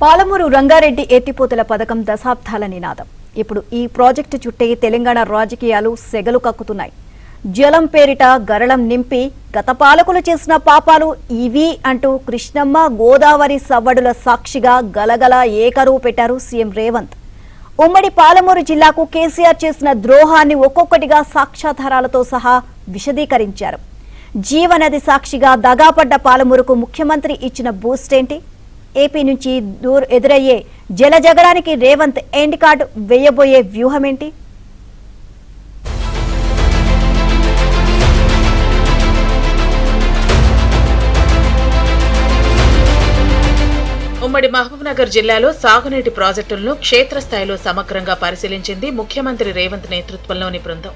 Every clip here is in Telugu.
పాలమూరు రంగారెడ్డి ఎత్తిపోతల పథకం దశాబ్దాల నినాదం. ఇప్పుడు ఈ ప్రాజెక్టు చుట్టే తెలంగాణ రాజకీయాలు సెగలు కక్కుతున్నాయి. జలం పేరిట గరళం నింపి గత పాలకులు చేసిన పాపాలు ఇవి అంటూ కృష్ణమ్మ గోదావరి సవ్వడుల సాక్షిగా గలగల ఏకరువు పెట్టారు సీఎం రేవంత్. ఉమ్మడి పాలమూరు జిల్లాకు కేసీఆర్ చేసిన ద్రోహాన్ని ఒక్కొక్కటిగా సాక్ష్యాధారాలతో సహా విశదీకరించారు. జీవనది సాక్షిగా దగాపడ్డ పాలమూరుకు ముఖ్యమంత్రి ఇచ్చిన బూస్ట్ ఏంటి? ఏపీ నుంచి ఎదురయ్యే జలజగడానికి రేవంత్ ఎండ్ కార్డు వేయబోయే వ్యూహమేంటి? ఉమ్మడి మహబూబ్నగర్ జిల్లాలో సాగునీటి ప్రాజెక్టులను క్షేత్రస్థాయిలో సమగ్రంగా పరిశీలించింది ముఖ్యమంత్రి రేవంత్ నేతృత్వంలోని బృందం.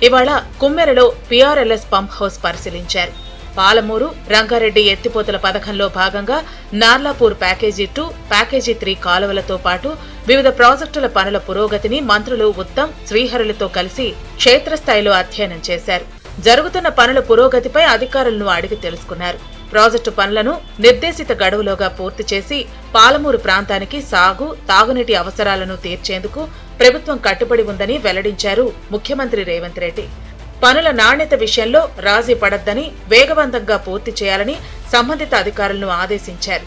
ఇవాళ కుమ్మెరలో పీఆర్ఎల్ఎస్ పంప్ హౌస్ పరిశీలించారు. పాలమూరు రంగారెడ్డి ఎత్తిపోతల పథకంలో భాగంగా నార్లాపూర్ ప్యాకేజీ 2, ప్యాకేజీ 3 కాలువలతో పాటు వివిధ ప్రాజెక్టుల పనుల పురోగతిని మంత్రులు ఉత్తమ్, శ్రీహరులతో కలిసి క్షేత్రస్థాయిలో అధ్యయనం చేశారు. జరుగుతున్న పనుల పురోగతిపై అధికారులను అడిగి తెలుసుకున్నారు. ప్రాజెక్టు పనులను నిర్దేశిత గడువులోగా పూర్తి చేసి పాలమూరు ప్రాంతానికి సాగు, తాగునీటి అవసరాలను తీర్చేందుకు ప్రభుత్వం కట్టుబడి ఉందని వెల్లడించారు ముఖ్యమంత్రి రేవంత్ రెడ్డి. పనుల నాణ్యత విషయంలో రాజీ పడొద్దని, వేగవంతంగా పూర్తి చేయాలని సంబంధిత అధికారులను ఆదేశించారు.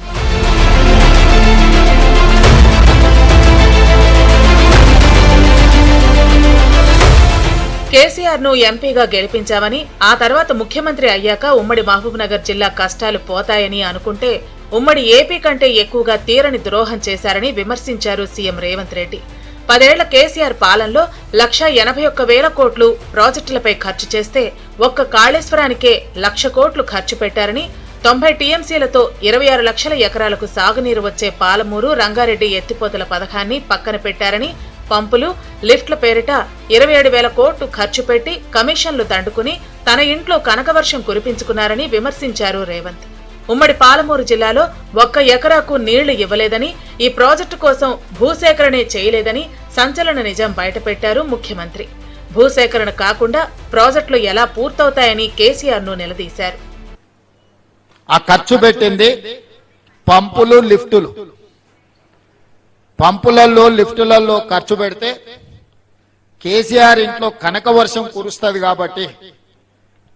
కేసీఆర్ ను ఎంపీగా గెలిపించామని, ఆ తర్వాత ముఖ్యమంత్రి అయ్యాక ఉమ్మడి మహబూబ్నగర్ జిల్లా కష్టాలు పోతాయని అనుకుంటే ఉమ్మడి ఏపీ కంటే ఎక్కువగా తీరని ద్రోహం చేశారని విమర్శించారు సీఎం రేవంత్ రెడ్డి. 10 ఏళ్ల కేసీఆర్ పాలనలో 1,81,000 కోట్లు ప్రాజెక్టులపై ఖర్చు చేస్తే ఒక్క కాళేశ్వరానికే 1,00,000 కోట్లు ఖర్చు పెట్టారని, 90 టీఎంసీలతో 26 లక్షల ఎకరాలకు సాగునీరు వచ్చే పాలమూరు రంగారెడ్డి ఎత్తిపోతల పథకాన్ని పక్కన పెట్టారని, పంపులు, లిఫ్ట్ల పేరిట 27,000 కోట్లు ఖర్చు పెట్టి కమిషన్లు దండుకుని తన ఇంట్లో కనకవర్షం కురిపించుకున్నారని విమర్శించారు రేవంత్. ఉమ్మడి పాలమూరు జిల్లాలో ఒక్క ఎకరాకు నీళ్లు ఇవ్వలేదని, ఈ ప్రాజెక్టు కోసం భూసేకరణే చేయలేదని సంచలన నిజం బయటపెట్టారు ముఖ్యమంత్రి. భూసేకరణ కాకుండా ప్రాజెక్టులు ఎలా పూర్తవుతాయని కేసీఆర్ ను నిలదీశారు. ఆ ఖర్చు పెట్టింది పంపులు, లిఫ్టులు. పంపులలో, లిఫ్టులలో ఖర్చు పెడితే కేసీఆర్ ఇంట్లో కనకవర్షం కురుస్తుంది కాబట్టి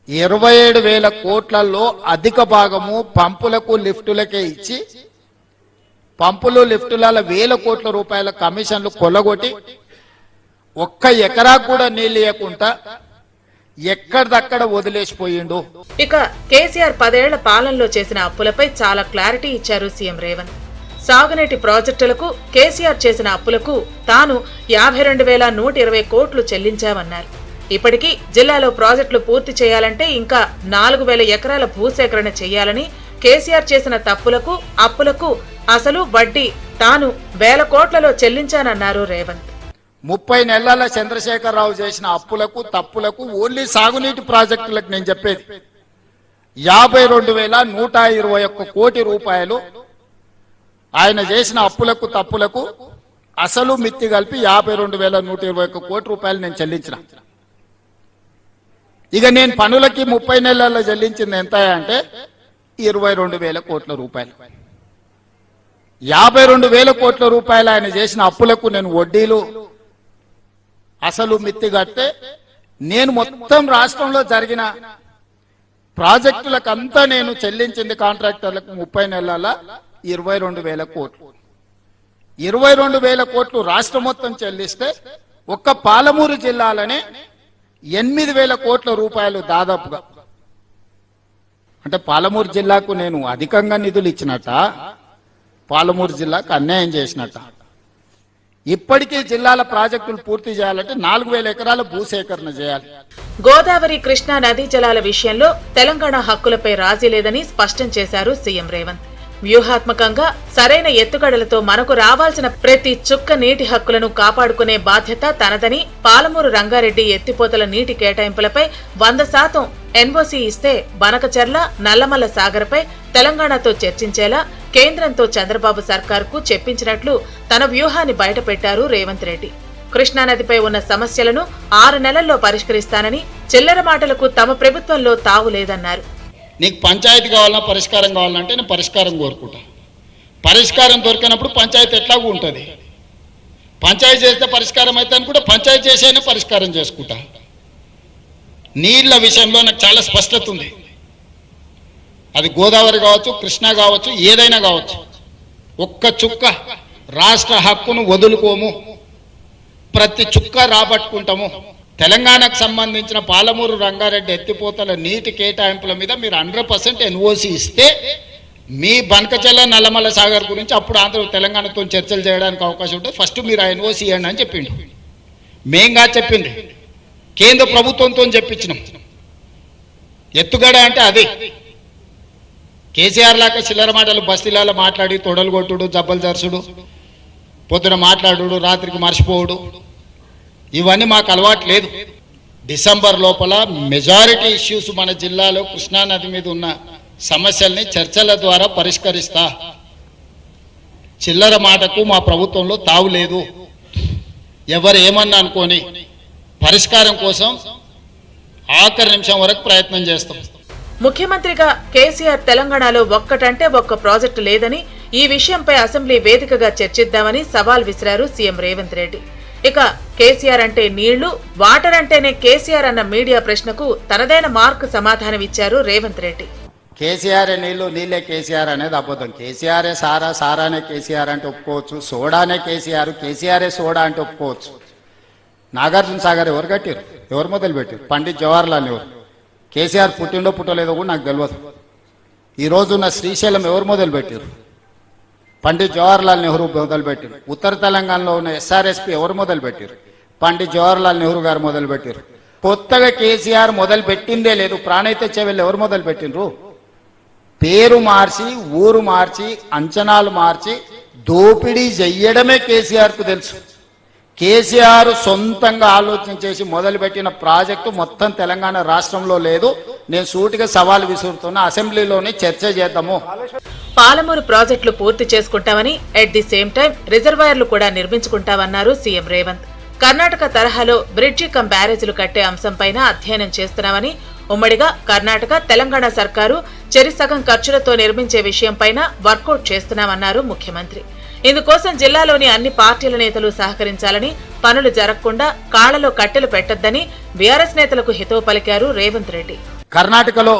27,000 కోట్లలో అధిక భాగము పంపులకు, లిఫ్టులకే ఇచ్చి పంపులు, లిఫ్టులలో 1,000 కోట్ల రూపాయల కమిషన్లు కొల్లగొట్టి ఒక్క ఎకరా కూడా నీళ్ళు ఇవ్వకుండా ఎక్కడిదక్కడ వదిలేసిపోయిండు. ఇక కేసీఆర్ 10 ఏళ్ల పాలనలో చేసిన అప్పులపై చాలా క్లారిటీ ఇచ్చారు సీఎం రేవంత్. సాగునీటి ప్రాజెక్టులకు కేసీఆర్ చేసిన అప్పులకు తాను 52,120 కోట్లు చెల్లించామన్నారు. ఇప్పటికీ జిల్లాలో ప్రాజెక్టులు పూర్తి చేయాలంటే ఇంకా 4,000 ఎకరాల భూసేకరణ చేయాలని, కేసీఆర్ చేసిన తప్పులకు, అప్పులకు అసలు వడ్డీ తాను 1,000 కోట్లలో చెల్లించానన్నారు రేవంత్. 30 నెలల చంద్రశేఖరరావు చేసిన అప్పులకు, తప్పులకు ఓన్లీ సాగునీటి ప్రాజెక్టులకు నేను చెప్పేది 52,121 కోటి రూపాయలు ఆయన చేసిన అప్పులకు, తప్పులకు అసలు మిత్తి కలిపి 52,121 కోటి రూపాయలు నేను చెల్లించిన. ఇక నేను పనులకి 30 నెలల్లో చెల్లించింది ఎంత అంటే 22,000 కోట్ల రూపాయలు. 52,000 కోట్ల రూపాయలు ఆయన చేసిన అప్పులకు నేను వడ్డీలు, అసలు మిత్తి కడితే నేను మొత్తం రాష్ట్రంలో జరిగిన ప్రాజెక్టులకంతా నేను చెల్లించింది కాంట్రాక్టర్లకు 30 నెలల 22,000 కోట్లు. 22,000 కోట్లు రాష్ట్రం మొత్తం చెల్లిస్తే ఒక్క పాలమూరు జిల్లాలోనే 8,000 కోట్ల రూపాయలు దాదాపుగా. అంటే పాలమూరు జిల్లాకు నేను అధికంగా నిధులు ఇచ్చినట్ట, పాలమూరు జిల్లాకు అన్యాయం చేసినట్ట. ఇప్పటికీ జిల్లాల ప్రాజెక్టులు పూర్తి చేయాలంటే 4,000 ఎకరాల భూసేకరణ చేయాలి. గోదావరి, కృష్ణా నదీ జలాల విషయంలో తెలంగాణ హక్కులపై రాజీ లేదని స్పష్టం చేశారు సీఎం రేవంత్. వ్యూహాత్మకంగా సరైన ఎత్తుగడలతో మనకు రావాల్సిన ప్రతి చుక్క నీటి హక్కులను కాపాడుకునే బాధ్యత తనదని, పాలమూరు రంగారెడ్డి ఎత్తిపోతల నీటి కేటాయింపులపై 100% ఎన్ఓసీ ఇస్తే బనకచర్ల, నల్లమల్ల సాగర్పై తెలంగాణతో చర్చించేలా కేంద్రంతో చంద్రబాబు సర్కార్కు చెప్పించినట్లు తన వ్యూహాన్ని బయటపెట్టారు రేవంత్ రెడ్డి. కృష్ణానదిపై ఉన్న సమస్యలను 6 నెలల్లో పరిష్కరిస్తానని, చిల్లర మాటలకు తమ ప్రభుత్వంలో తావు లేదన్నారు. నీకు పంచాయతీ కావాలన్నా పరిష్కారం కావాలంటే నేను పరిష్కారం కోరుకుంటా. పరిష్కారం దొరికినప్పుడు పంచాయతీ ఎట్లాగూ ఉంటుంది. పంచాయతీ చేస్తే పరిష్కారం అయితే అనుకుంటే పంచాయతీ చేసేనే పరిష్కారం చేసుకుంటా. నీళ్ళ విషయంలో నాకు చాలా స్పష్టత ఉంది. అది గోదావరి కావచ్చు, కృష్ణా కావచ్చు, ఏదైనా కావచ్చు. ఒక్క చుక్క రాష్ట్ర హక్కును వదులుకోము, ప్రతి చుక్క రాబట్టుకుంటాము. తెలంగాణకు సంబంధించిన పాలమూరు రంగారెడ్డి ఎత్తిపోతల నీటి కేటాయింపుల మీద మీరు 100% ఎన్ఓసి ఇస్తే మీ బనకచెల్ల నల్లమల్ల సాగర్ గురించి అప్పుడు ఆంధ్ర తెలంగాణతో చర్చలు చేయడానికి అవకాశం ఉంటుంది. ఫస్ట్ మీరు ఆ ఎన్ఓసి ఇవ్వండి అని చెప్పిండు. మేంగా చెప్పింది, కేంద్ర ప్రభుత్వంతో చెప్పించినాం. ఎత్తుగడ అంటే అదే. కేసీఆర్ లాగా చిల్లర మాటలు బస్తీలలో మాట్లాడి తొడలు కొట్టుడు, జబ్బలు జరుసుడు, పొద్దున మాట్లాడు, రాత్రికి మర్చిపోవుడు, ఇవన్నీ మాకు అలవాటు లేదు. డిసెంబర్ లోపల మెజారిటీ ఇష్యూస్ మన జిల్లాలో కృష్ణానది మీద ఉన్న సమస్యల్ని చర్చల ద్వారా పరిష్కరిస్తా. చిల్లర మాటకు మా ప్రభుత్వంలో తావు లేదు. ఎవరు ఏమన్నా అనుకోని పరిష్కారం కోసం ఆఖరి నిమిషం వరకు ప్రయత్నం చేస్తాం. ముఖ్యమంత్రిగా కేసీఆర్ తెలంగాణలో ఒక్కటంటే ఒక్క ప్రాజెక్టు లేదని, ఈ విషయంపై అసెంబ్లీ వేదికగా చర్చిద్దామని సవాల్ విసిరారు సీఎం రేవంత్ రెడ్డి. ఇక కేసీఆర్ అంటే నీళ్లు, వాటర్ అంటేనే కేసీఆర్ అన్న మీడియా ప్రశ్నకు తనదైన మార్కు సమాధానమిచ్చారు రేవంత్ రెడ్డి. కేసీఆర్ నీళ్లు, నీళ్ళే కేసీఆర్ అనేది అబద్ధం. కేసీఆరే సారా, సారానే కేసీఆర్ అంటే ఒప్పుకోవచ్చు. సోడానే కేసీఆర్, కేసీఆరే సోడా అంటే ఒప్పుకోవచ్చు. నాగార్జున సాగర్ ఎవరు కట్టారు? ఎవరు మొదలు పెట్టారు? పండిత్ జవహర్లాల్ నెహ్రూ. కేసీఆర్ పుట్టిండో పుట్టలేదో కూడా నాకు తెలియదు. ఈ రోజున్న శ్రీశైలం ఎవరు మొదలు పెట్టారు? పండిత్ జవహర్లాల్ నెహ్రూ మొదలు పెట్టారు. ఉత్తర తెలంగాణలో ఉన్న ఎస్ఆర్ఎస్పీ ఎవరు మొదలు పెట్టారు? పండిత్ జవహర్లాల్ నెహ్రూ గారు మొదలు పెట్టారు. కొత్తగా కేసీఆర్ మొదలు పెట్టిందే లేదు. ప్రాణైతే చెవెళ్ళు ఎవరు మొదలు పెట్టిండ్రు? పేరు మార్చి, ఊరు మార్చి, అంచనాలు మార్చి దోపిడీ చెయ్యడమే కేసీఆర్ కు తెలుసు. కేసీఆర్ సొంతంగా ఆలోచన చేసి మొదలుపెట్టిన ప్రాజెక్టు మొత్తం తెలంగాణ రాష్ట్రంలో లేదు. నేను సూటిగా సవాల్ విసురుతున్నా, అసెంబ్లీలోనే చర్చ చేద్దాము. పాలమూరు ప్రాజెక్టులు పూర్తి చేసుకుంటామని, అట్ ది సేమ్ టైం రిజర్వాయర్లు కూడా నిర్మించుకుంటామన్నారు సీఎం రేవంత్. కర్ణాటక తరహాలో బ్రిడ్జి కమ్ బ్యారేజీలు కట్టే అంశంపైన అధ్యయనం చేస్తున్నామని, ఉమ్మడిగా కర్ణాటక, తెలంగాణ సర్కారు చెరిసగం ఖర్చులతో నిర్మించే విషయంపైన వర్కౌట్ చేస్తున్నామన్నారు ముఖ్యమంత్రి. ఇందుకోసం జిల్లాలోని అన్ని పార్టీల నేతలు సహకరించాలని, పనులు జరగకుండా కాళ్లలో కట్టెలు పెట్టొద్దని బీఆర్ఎస్ నేతలకు హితవు పలికారు రేవంత్ రెడ్డి. కర్ణాటకలో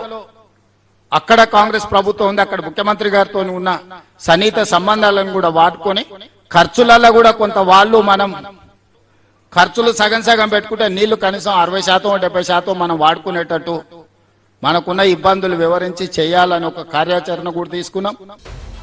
అక్కడ కాంగ్రెస్ ప్రభుత్వం ఉంది, అక్కడ ముఖ్యమంత్రి గారితో ఉన్న సన్నిహిత సంబంధాలను కూడా వాడుకొని ఖర్చులలో కూడా కొంత వాళ్ళు మనం ఖర్చులు సగం సగం పెట్టుకుంటే నీళ్లు కనీసం 60% 70% మనం వాడుకునేటట్టు మనకున్న ఇబ్బందులు వివరించి చేయాలని ఒక కార్యాచరణ కూడా తీసుకున్నాం.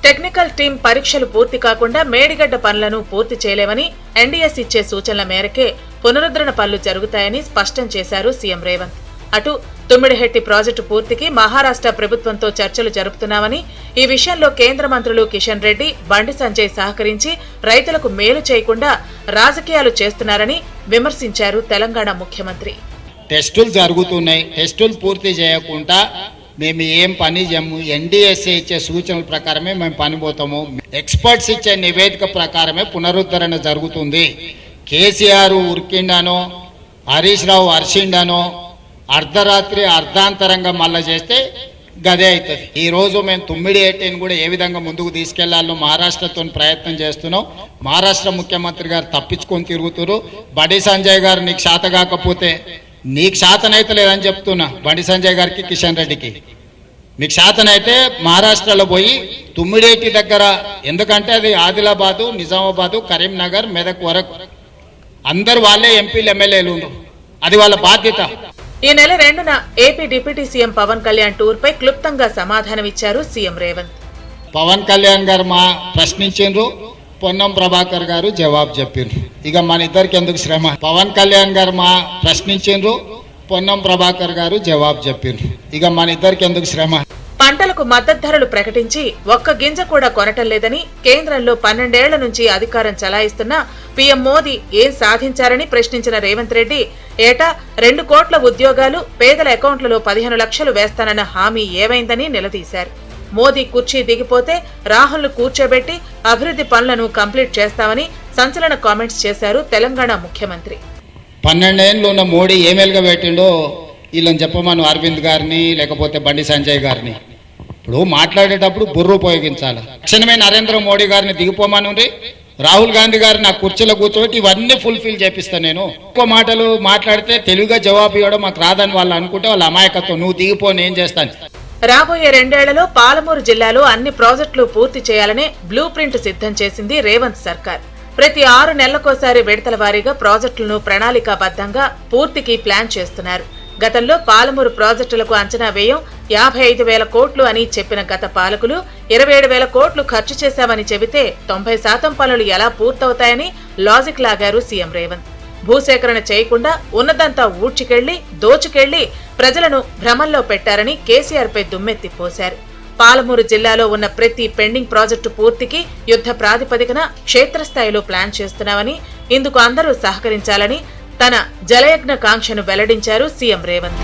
టెక్నికల్ టీం పరీక్షలు పూర్తి కాకుండా మేడిగడ్డ పనులను పూర్తి చేయలేమని, ఎన్డీఎస్ ఇచ్చే సూచనల మేరకే పునరుద్ధరణ పనులు జరుగుతాయని స్పష్టం చేశారు సీఎం రేవంత్. అటు తుమ్మిడిహెట్టి ప్రాజెక్టు పూర్తికి మహారాష్ట్ర ప్రభుత్వంతో చర్చలు జరుపుతున్నామని, ఈ విషయంలో కేంద్ర మంత్రులు కిషన్ రెడ్డి, బండి సంజయ్ సహకరించి రైతులకు మేలు చేయకుండా రాజకీయాలు చేస్తున్నారని విమర్శించారు తెలంగాణ ముఖ్యమంత్రి. టెస్టులు జరుగుతున్నాయి, టెస్టులు పూర్తి చేయకుండా మేము ఏం పని చేయము. ఎన్డీఎస్ఏ ఇచ్చే సూచనల ప్రకారమే మేము పని పోతాము. ఎక్స్పర్ట్స్ ఇచ్చే నివేదిక ప్రకారమే పునరుద్ధరణ జరుగుతుంది. కేసీఆర్ ఉరికిండానో, హరీష్ రావు అరిసిండానో, అర్ధరాత్రి అర్ధాంతరంగా మళ్ళా చేస్తే గదే అవుతుంది. ఈ రోజు మేము తుమ్మిడిహెట్టిని కూడా ఏ విధంగా ముందుకు తీసుకెళ్లాలో మహారాష్ట్రతో ప్రయత్నం చేస్తున్నాం. మహారాష్ట్ర ముఖ్యమంత్రి గారు తప్పించుకొని తిరుగుతున్నారు. బండి సంజయ్ గారు నీకు శాత కాకపోతే, నీకు శాతనైతే లేదని చెప్తున్నా బండి సంజయ్ గారికి, కిషన్ రెడ్డికి, మీకు శాతనైతే మహారాష్ట్రలో పోయి తుమ్మిడేటి దగ్గర, ఎందుకంటే అది ఆదిలాబాదు, నిజామాబాదు, కరీంనగర్, మెదక్ వరకు అందరు వాళ్ళే ఎంపీలు, ఎమ్మెల్యేలు, అది వాళ్ళ బాధ్యత. ఈ నెల 2న AP deputy CM Pawan Kalyan tour పై క్లుప్తంగా సమాధానమిచ్చారు సీఎం రేవంత్. పవన్ కళ్యాణ్ గారు మా ప్రశ్నించారు, పొన్నం ప్రభాకర్ గారు జవాబు చెప్పిండ్రు. ఇక మన ఇద్దరికి ఎందుకు శ్రమ? పవన్ కళ్యాణ్ గారు మా ప్రశ్నించారు, పొన్నం ప్రభాకర్ గారు జవాబు చెప్పిండ్రు. ఇక మన ఇద్దరికి ఎందుకు శ్రమ? పంటలకు మద్దతు ధరలు ప్రకటించి ఒక్క గింజ కూడా కొనటం లేదని, కేంద్రంలో 12 ఏళ్ల నుంచి అధికారం చలాయిస్తున్న పీఎం మోదీ ఏం సాధించారని ప్రశ్నించిన రేవంత్ రెడ్డి, ఏటా 2 కోట్ల ఉద్యోగాలు, పేదల అకౌంట్లలో 15 లక్షలు వేస్తానన్న హామీ ఏమైందని నిలదీశారు. మోదీ కుర్చీ దిగిపోతే రాహుల్ను కూర్చోబెట్టి అభివృద్ధి పనులను కంప్లీట్ చేస్తామని సంచలన కామెంట్స్ చేశారు తెలంగాణ ముఖ్యమంత్రి. 12 ఏళ్ళు ఉన్న మోడీ ఏమేలుగా పెట్టిండో వీళ్ళని చెప్పమను, అరవింద్ గారిని లేకపోతే బండి సంజయ్ గారిని. ఇప్పుడు మాట్లాడేటప్పుడు బుర్ర ఉపయోగించాలి. తక్షణమే నరేంద్ర మోడీ గారిని దిగిపోమని రాహుల్ గాంధీ గారిని నా కుర్చీలో కూర్చోబెట్టి ఇవన్నీ ఫుల్ఫిల్ చేపిస్తాను. నేను ఎక్కువ మాటలు మాట్లాడితే తెలుగుగా జవాబు ఇవ్వడం మాకు రాదని వాళ్ళు అనుకుంటే వాళ్ళ అమాయకత్వం. నువ్వు దిగిపో, నేను చేస్తాను. రాబోయే 2 ఏళ్లలో పాలమూరు జిల్లాలో అన్ని ప్రాజెక్టులు పూర్తి చేయాలనే బ్లూ ప్రింట్ సిద్ధం చేసింది రేవంత్ సర్కార్. ప్రతి 6 నెలలకోసారి విడతల వారీగా ప్రాజెక్టులను ప్రణాళికాబద్ధంగా పూర్తికి ప్లాన్ చేస్తున్నారు. గతంలో పాలమూరు ప్రాజెక్టులకు అంచనా వ్యయం 55,000 కోట్లు అని చెప్పిన గత పాలకులు 27,000 కోట్లు ఖర్చు చేశామని చెబితే 90% పనులు ఎలా పూర్తవుతాయని లాజిక్ లాగారు సీఎం రేవంత్. భూసేకరణ చేయకుండా ఉన్నదంతా ఊడ్చుకెళ్లి దోచుకెళ్లి ప్రజలను భ్రమంలో పెట్టారని కేసీఆర్ పై దుమ్మెత్తి పోశారు. పాలమూరు జిల్లాలో ఉన్న ప్రతి పెండింగ్ ప్రాజెక్టు పూర్తికి యుద్ధ ప్రాతిపదికన క్షేత్రస్థాయిలో ప్లాన్ చేస్తున్నామని, ఇందుకు అందరూ సహకరించాలని తన జలయజ్ఞ కాంక్షను వెల్లడించారు సీఎం రేవంత్.